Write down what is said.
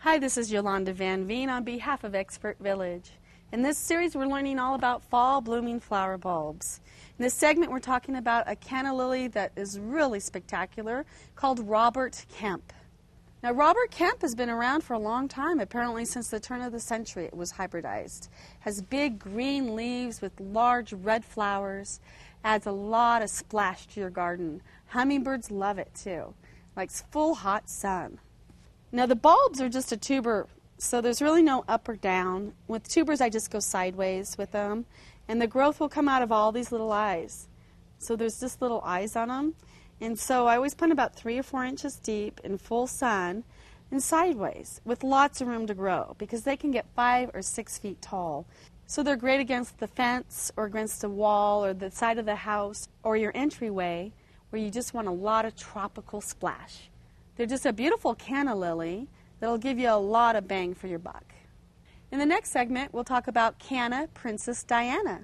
Hi, this is Yolanda Van Veen on behalf of Expert Village. In this series, we're learning all about fall blooming flower bulbs. In this segment, we're talking about a canna lily that is really spectacular called Robert Kemp. Now, Robert Kemp has been around for a long time, apparently since the turn of the century it was hybridized. Has big green leaves with large red flowers, adds a lot of splash to your garden. Hummingbirds love it too, likes full hot sun. Now the bulbs are just a tuber, so there's really no up or down. With tubers I just go sideways with them, and the growth will come out of all these little eyes. So there's just little eyes on them, and so I always put about 3 or 4 inches deep in full sun and sideways with lots of room to grow because they can get 5 or 6 feet tall. So they're great against the fence or against a wall or the side of the house or your entryway where you just want a lot of tropical splash. They're just a beautiful canna lily that'll give you a lot of bang for your buck. In the next segment, we'll talk about Canna Princess Diana.